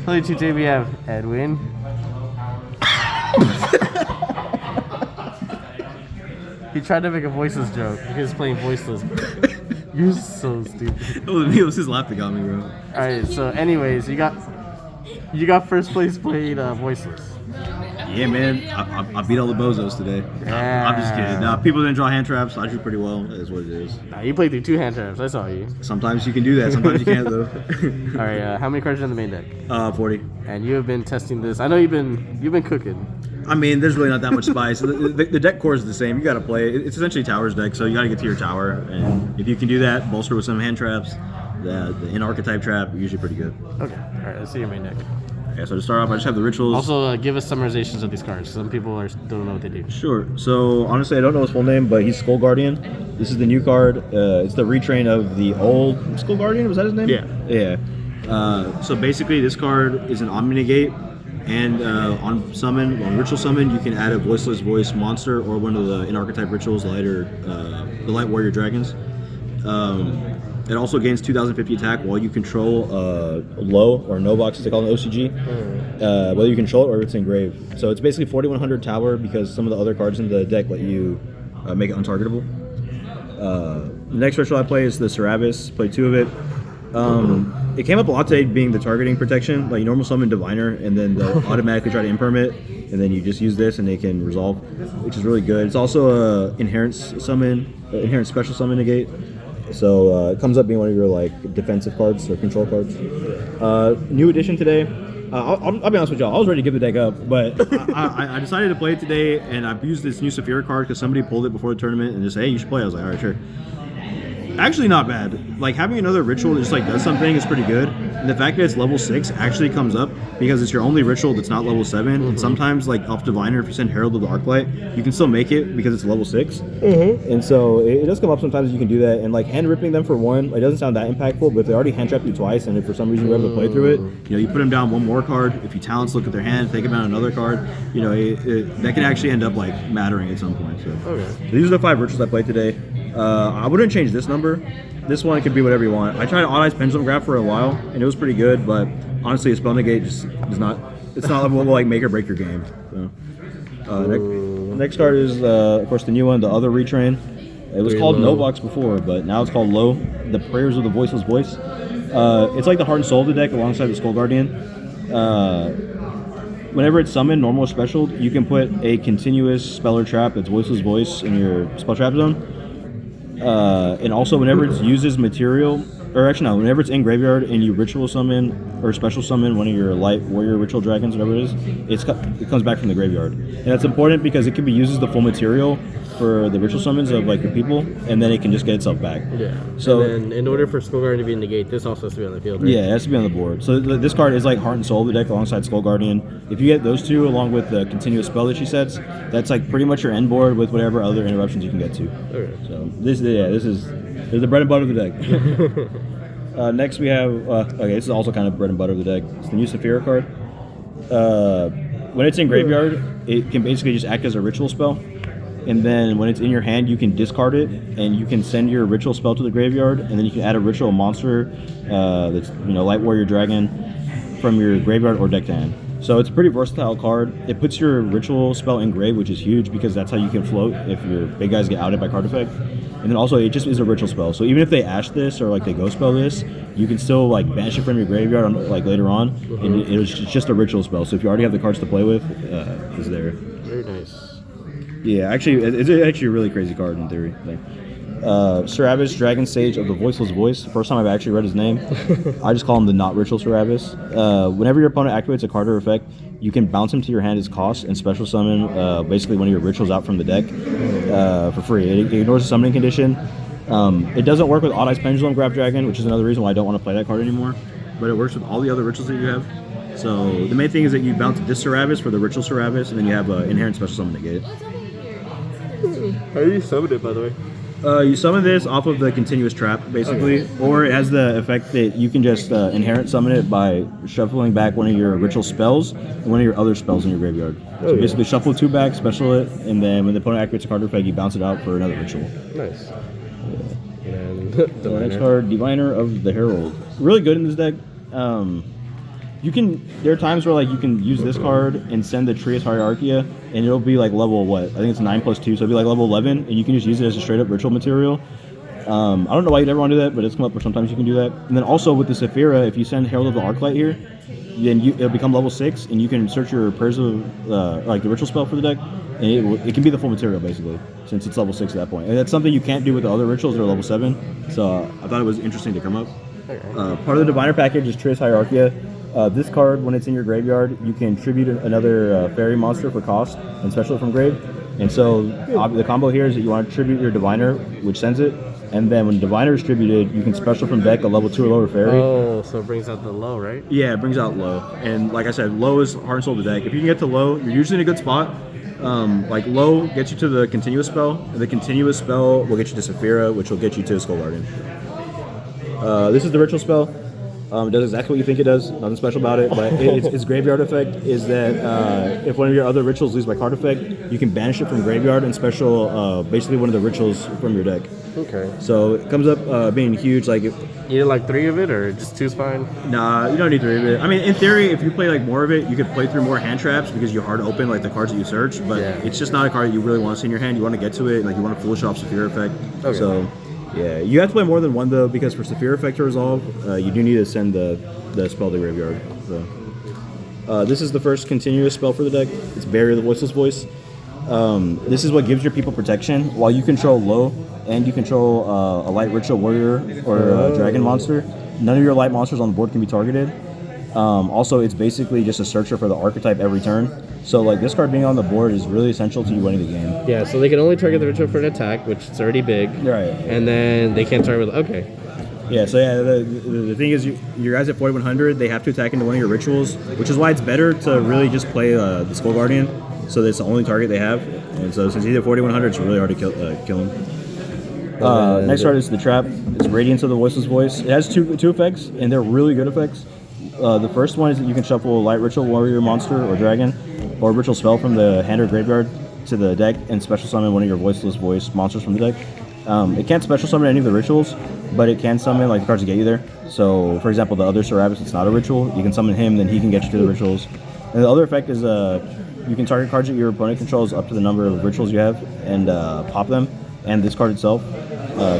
Play 2 we have Edwin. He tried to make a Voiceless joke because he's playing Voiceless. You're so stupid. It was me. It was his laugh that got me, bro. Alright, so anyways, you got first place played Voiceless. Yeah, man. I beat all the bozos today. Yeah. I'm just kidding. Nah, people didn't draw hand traps. I drew pretty well. That is what it is. Nah, you played through 2 hand traps. I saw you. Sometimes you can do that. Sometimes you can't, though. Alright, how many cards are in the main deck? 40. And you have been testing this. I know you've been cooking. I mean, there's really not that much spice. The deck core is the same. You got to play. It's essentially Tower's deck, so you got to get to your tower. And if you can do that, bolster with some hand traps, the in-archetype trap, usually pretty good. Okay. Alright, let's see your main deck. Okay, so to start off, I just have the rituals. Also, give us summarizations of these cards. Some people don't know what they do. Sure. So, honestly, I don't know his full name, but he's Skull Guardian. This is the new card. It's the retrain of the old Skull Guardian. Was that his name? Yeah. Yeah. So, basically, this card is an Omni-Negate. And on ritual summon, you can add a Voiceless Voice monster or one of the in-archetype rituals, the Light Warrior Dragons. It also gains 2,050 attack while you control low or no box, as they call it in OCG, whether you control it or if it's engraved. So it's basically 4,100 tower because some of the other cards in the deck let you make it untargetable. The next ritual I play is the Cerberus. Play 2 of it. It came up a lot today being the targeting protection. Like you normal summon Diviner and then they'll automatically try to imperm it, and then you just use this and they can resolve, which is really good. It's also a inherent special summon negate. So it comes up being one of your like defensive cards or control cards. New addition today. I'll be honest with y'all. I was ready to give the deck up, but I decided to play it today, and I've used this new Saphira card because somebody pulled it before the tournament and just said, hey, you should play. I was like, all right, sure. Actually not bad. Like having another ritual that just like does something is pretty good. And the fact that it's level 6 actually comes up because it's your only ritual that's not level 7. And sometimes like off Diviner, if you send Herald of the Arclight, you can still make it because it's level 6. And so it does come up sometimes you can do that. And like hand ripping them for 1, it doesn't sound that impactful, but if they already hand trapped you twice and if for some reason you're able to play through it, you know, you put them down 1 more card. If you talents look at their hand, think about another card, you know, that can actually end up like mattering at some point. So these are the 5 rituals I played today. I wouldn't change this number. This one could be whatever you want. I tried Odd-Eyes Pendulum Graph for a while, and it was pretty good, but honestly, a Spell Negate just is not. It's not what will like make or break your game. So, next card is, of course, the new one, the other retrain. It was called Novox before, but now it's called Low. The Prayers of the Voiceless Voice. It's like the Heart and Soul of the deck alongside the Skull Guardian. Whenever it's summoned, normal or special, you can put a continuous spell or trap that's Voiceless Voice in your spell trap zone. And also whenever it uses material, or actually no, whenever it's in graveyard and you ritual summon or special summon one of your light warrior ritual dragons, whatever it is, it comes back from the graveyard. And that's important because it can be used as the full material for the ritual summons of like your people, and then it can just get itself back. Yeah. So and then in order for Skull Guardian to be in the gate, this also has to be on the field, right? Yeah, it has to be on the board. So this card is like Heart and Soul of the deck alongside Skull Guardian. If you get those 2 along with the continuous spell that she sets, that's like pretty much your end board with whatever other interruptions you can get to. Okay. So this is the bread and butter of the deck. Next we have okay, this is also kind of bread and butter of the deck. It's the new Saphira card. When it's in graveyard, it can basically just act as a ritual spell. And then when it's in your hand, you can discard it, and you can send your ritual spell to the graveyard, and then you can add a ritual monster that's Light Warrior Dragon from your graveyard or deck to hand. So it's a pretty versatile card. It puts your ritual spell in grave, which is huge because that's how you can float if your big guys get outed by card effect. And then also it just is a ritual spell. So even if they ash this or like they ghost spell this, you can still like banish it from your graveyard like later on. And it's just a ritual spell. So if you already have the cards to play with, it's there. Very nice. Yeah, actually, it's actually a really crazy card in theory. Like, Cerberus, Dragon Sage of the Voiceless Voice. First time I've actually read his name. I just call him the not ritual Cerberus. Whenever your opponent activates a card or effect, you can bounce him to your hand as cost and special summon basically one of your rituals out from the deck for free. It ignores the summoning condition. It doesn't work with Odd-Eyes Pendulum Graph Dragon, which is another reason why I don't want to play that card anymore. But it works with all the other rituals that you have. So the main thing is that you bounce this Cerberus for the ritual Cerberus, and then you have an inherent special summon negate. How do you summon it, by the way? You summon this off of the continuous trap, basically, or it has the effect that you can just inherent summon it by shuffling back one of your ritual spells and one of your other spells in your graveyard. So basically shuffle 2 back, special it, and then when the opponent activates a card or effect, you bounce it out for another ritual. Nice. And the next card, Diviner of the Herald. Really good in this deck. You can. There are times where like you can use this card and send the Trias Hierarchia, and it'll be like level what? I think it's 9+2, so it'll be like level 11, and you can just use it as a straight up ritual material. I don't know why you'd ever want to do that, but it's come up where sometimes you can do that. And then also with the Saphira, if you send Herald of the Arclight here, then it'll become level 6, and you can search your prayers of like the ritual spell for the deck, and it can be the full material basically, since it's level 6 at that point. And that's something you can't do with the other rituals that are level 7. So I thought it was interesting to come up. Part of the Diviner package is Trias Hierarchia. This card, when it's in your graveyard, you can tribute another fairy monster for cost and special it from grave. And so the combo here is that you want to tribute your Diviner, which sends it. And then when Diviner is tributed, you can special from deck a level 2 or lower fairy. Oh, so it brings out the low, right? Yeah, it brings out low. And like I said, low is heart and soul of the deck. If you can get to low, you're usually in a good spot. Like low gets you to the continuous spell, and the continuous spell will get you to Saphira, which will get you to Skull Guardian. This is the ritual spell. It does exactly what you think it does. Nothing special about it, but its graveyard effect is that if one of your other rituals leaves by card effect, you can banish it from graveyard and special basically one of the rituals from your deck. Okay. So it comes up being huge. Like you need like 3 of it, or just 2's fine? Nah, you don't need 3 of it. I mean, in theory, if you play like more of it, you could play through more hand traps because you hard open like the cards that you search. But it's just not a card that you really want to see in your hand. You want to get to it, like you want to foolish off Saphira effect. Okay. So. Yeah, you have to play more than one though, because for Saphira effect to resolve, you do need to send the spell to graveyard. So, this is the first continuous spell for the deck. It's Barrier the Voiceless Voice. This is what gives your people protection while you control low and you control a light ritual warrior or a dragon monster. None of your light monsters on the board can be targeted. Also, it's basically just a searcher for the archetype every turn. So like this card being on the board is really essential to you winning the game. Yeah, so they can only target the ritual for an attack, which is already big. Right. And then they can't target with, okay. Yeah, so yeah, the thing is, your guys at 4100, they have to attack into one of your rituals, which is why it's better to really just play the Skull Guardian, so that's the only target they have. And so since he's at 4100, it's really hard to kill him. Next card is the Trap. It's Radiance of the Voiceless Voice. It has two effects, and they're really good effects. The first one is that you can shuffle a light ritual warrior monster or dragon, or a ritual spell from the hand or graveyard to the deck, and special summon one of your Voiceless Voice monsters from the deck. It can't special summon any of the rituals, but it can summon like the cards that get you there. So, for example, the other Cerberus, it's not a ritual. You can summon him, then he can get you to the rituals. And the other effect is you can target cards that your opponent controls up to the number of rituals you have and pop them. And this card itself.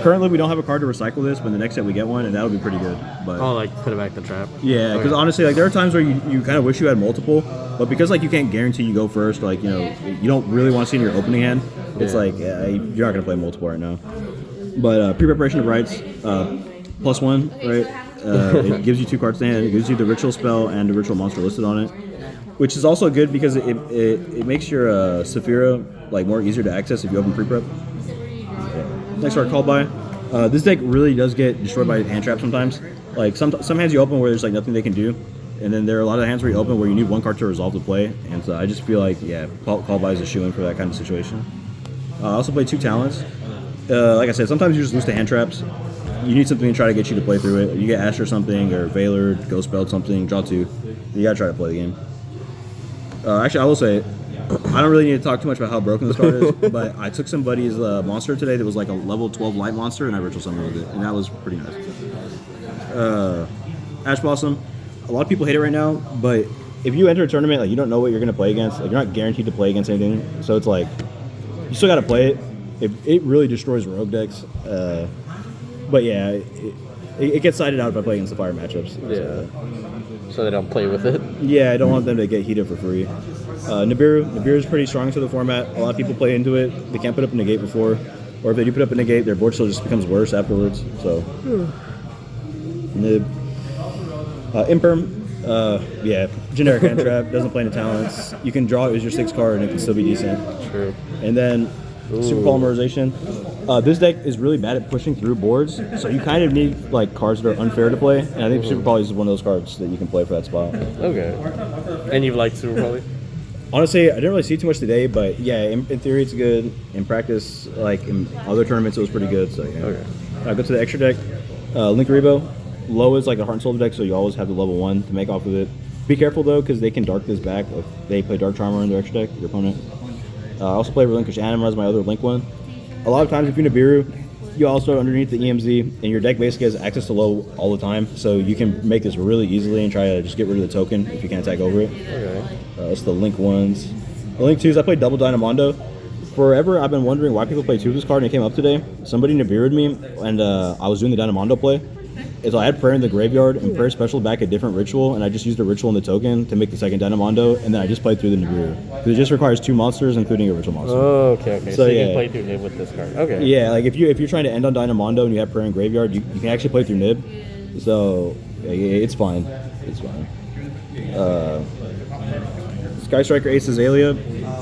Currently, we don't have a card to recycle this, but the next set we get one, and that'll be pretty good. But like put it back in the trap. Yeah, because honestly, like there are times where you kind of wish you had multiple, but because like you can't guarantee you go first, like you don't really want to see in your opening hand. It's like you're not gonna play multiple right now. But pre-preparation of rights, +1, right? It gives you 2 cards to hand. It gives you the ritual spell and the ritual monster listed on it, which is also good because it makes your Saphira like more easier to access if you open pre-prep. Next card, Called By. This deck really does get destroyed by hand trap sometimes. Like some hands you open where there's like nothing they can do, and then there are a lot of hands where you open where you need 1 card to resolve the play. And so I just feel like Called By is a shoo-in for that kind of situation. I also play 2 talents. Like I said, sometimes you just lose to hand traps. You need something to try to get you to play through it. You get Asher something or Valor, Ghost Spelled something, draw 2. You gotta try to play the game. Actually, I will say, I don't really need to talk too much about how broken this card is, but I took somebody's monster today that was like a level 12 light monster, and I ritual summoned with it, and that was pretty nice. Ash Blossom. A lot of people hate it right now, but if you enter a tournament, like you don't know what you're gonna play against. Like you're not guaranteed to play against anything, so it's like you still gotta play it. It really destroys rogue decks. But yeah, it gets sided out if I play against the fire matchups. Yeah. So they don't play with it? Yeah, I don't want them to get heated for free. Nibiru is pretty strong to the format. A lot of people play into it. They can't put up a negate before. Or if they do put up a negate, their board still just becomes worse afterwards. So, Nib. Imperm. Yeah, generic hand trap. Doesn't play into talents. You can draw it as your 6th card and it can still be decent. True. And then Super Polymerization. This deck is really bad at pushing through boards, so you kind of need like cards that are unfair to play. And I think Super Poly is one of those cards that you can play for that spot. Okay. And you've liked Super Poly? Honestly, I didn't really see too much today, but yeah, in theory it's good. In practice, like in other tournaments, it was pretty good. So yeah. Okay. Go to the extra deck. Link Rebo. Low is like the Heart and Soul deck, so you always have the level 1 to make off of it. Be careful though, because they can dark this back if they play Dark Charmer in their extra deck, your opponent. I also play Relinquish Anima as my other Link one. A lot of times if you Nibiru, you also underneath the EMZ, and your deck basically has access to low all the time, so you can make this really easily and try to just get rid of the token if you can't attack over it. Okay. That's the Link 1s. The Link 2s, I played double Dynamondo. Forever, I've been wondering why people play 2 of this card, and it came up today. Somebody Nibiru'd me, and I was doing the Dynamondo play. And so I had Prayer in the Graveyard and Prayer Special back a different ritual, and I just used a ritual in the token to make the second Dynamondo, and then I just played through the Nibiru. Because it just requires 2 monsters, including a ritual monster. Oh, okay. So you yeah. can play through Nib with this card. Okay. Yeah, like if you're trying to end on Dynamondo and you have Prayer in Graveyard, you can actually play through Nib. So yeah, it's fine. It's fine. Sky Striker Ace Azalea.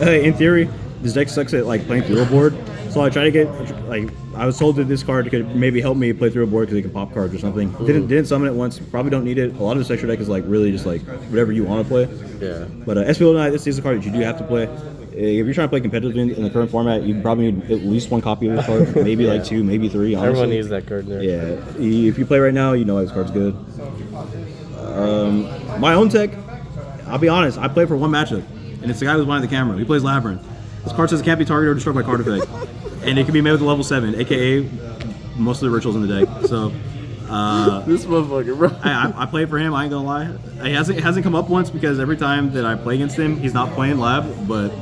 In theory, this deck sucks at like playing through a board. So I try to get like I was told that this card could maybe help me play through a board because it can pop cards or something. Didn't summon it once. Probably don't need it. A lot of this extra deck is like really just like whatever you want to play. Yeah. But SPL Knight, this is a card that you do have to play. If you're trying to play competitively in the current format, you probably need at least 1 copy of this card, maybe like 2, maybe 3. Honestly. Everyone needs that card there. Yeah. If you play right now, you know this card's good. My own tech, I'll be honest, I play for 1 matchup, and it's the guy who's behind the camera. He plays Labyrinth. This card says it can't be targeted or destroyed by card effect, and it can be made with a level 7, aka most of the rituals in the deck. So, This motherfucker, bro. I play for him. I ain't gonna lie. It hasn't come up once because every time that I play against him, he's not playing Lab, but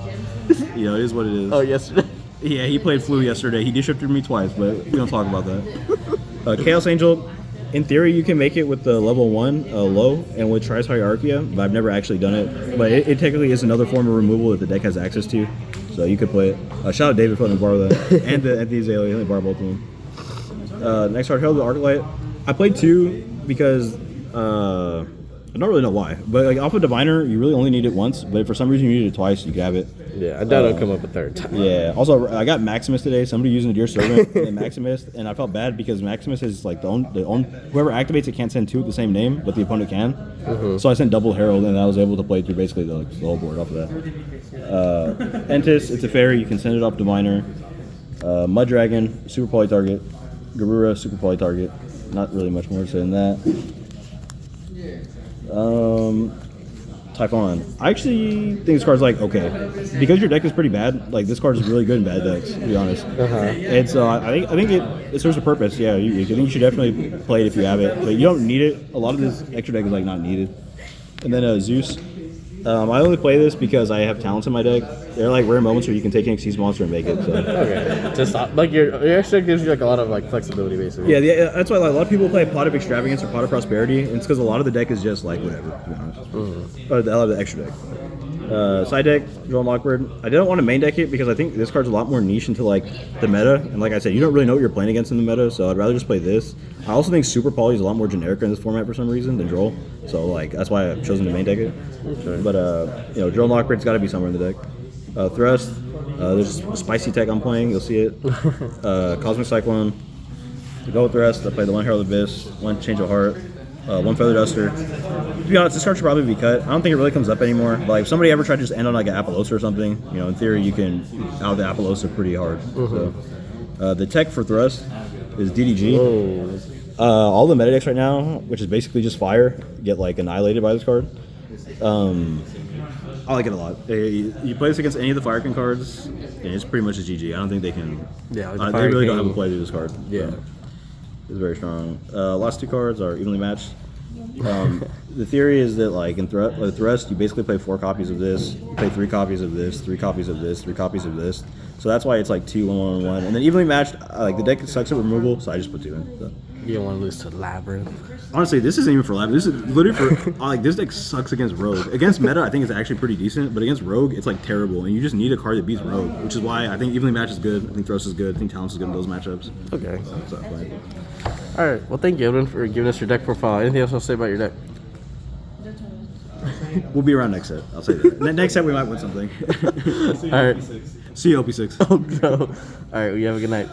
you know it is what it is. Oh, yesterday. Yeah, he played Flu yesterday. He disrupted me twice, but we don't talk about that. Chaos Angel, in theory, you can make it with the level 1 low and with Trice Hierarchia, but I've never actually done it. But it technically is another form of removal that the deck has access to, so you could play it. Shout out David for letting me borrow that, and the Azalea, let me borrow both of them. Next card, Herald of the Arclight. I played 2 because I don't really know why, but like off of Diviner, you really only need it once. But if for some reason you need it twice, you can have it. Yeah, I doubt it'll come up a third time. Yeah. Also, I got Maximus today. Somebody using a Dear Servant and Maximus, and I felt bad because Maximus is like the own whoever activates it can't send 2 with the same name, but the opponent can. So I sent double Herald, and I was able to play through basically the whole board off of that. Entis, it's a fairy. You can send it off Diviner. Mud Dragon, super poly target. Garura, super poly target. Not really much more to say than that. Typhon. I actually think this card's like okay because your deck is pretty bad. Like this card is really good in bad decks, to be honest. And so I think it serves a purpose. Yeah, I think you should definitely play it if you have it, but you don't need it. A lot of this extra deck is like not needed. And then Zeus. I only play this because I have talents in my deck. They're like rare moments where you can take an Xyz monster and make it. So. Okay. Just like your extra gives you like a lot of like flexibility basically. Yeah, that's why like, a lot of people play Pot of Extravagance or Pot of Prosperity, and it's because a lot of the deck is just like whatever, to be honest. Or I love the extra deck. Side deck, Joel Lockbird. I didn't want to main deck it because I think this card's a lot more niche into like the meta, and like I said, you don't really know what you're playing against in the meta, so I'd rather just play this. I also think Super Poly is a lot more generic in this format for some reason than Droll, so like that's why I've chosen to main deck it. Okay. But you know, Joel Lockbird's got to be somewhere in the deck. Thrust. There's a spicy tech I'm playing. You'll see it. Cosmic Cyclone. To go with Thrust, I play the 1 Herald Abyss, 1 Change of Heart, 1 Feather Duster. To be honest, this card should probably be cut. I don't think it really comes up anymore. But like, if somebody ever tried to just end on like an Apollosa or something, you know, in theory you can out the Apollosa pretty hard. So, the tech for Thrust is DDG. All the meta decks right now, which is basically just fire, get like annihilated by this card. I like it a lot. You play this against any of the Firekin cards, and it's pretty much a GG. I don't think they can. Yeah, like they really don't have a play to this card. Yeah, it's very strong. Last 2 cards are evenly matched. The theory is that like in Thrust, you basically play 4 copies of this, you play 3 copies of this, 3 copies of this, 3 copies of this. So that's why it's like 2, 1, 1, 1. And then evenly matched, like the deck sucks at removal, so I just put 2 in. So. You don't want to lose to Labyrinth. Honestly, this isn't even for Labyrinth. This is literally for like this deck sucks against Rogue. Against meta, I think it's actually pretty decent, but against Rogue, it's like terrible, and you just need a card that beats Rogue, which is why I think evenly matched is good. I think Thrust is good. I think Talents is good in those matchups. Okay. So, fine. All right. Well, thank you, Edwin, for giving us your deck profile. Anything else to say about your deck? We'll be around next set. I'll say that. Next set we might win something. All right. See you, OP6. Oh no. All right. Well, you have a good night.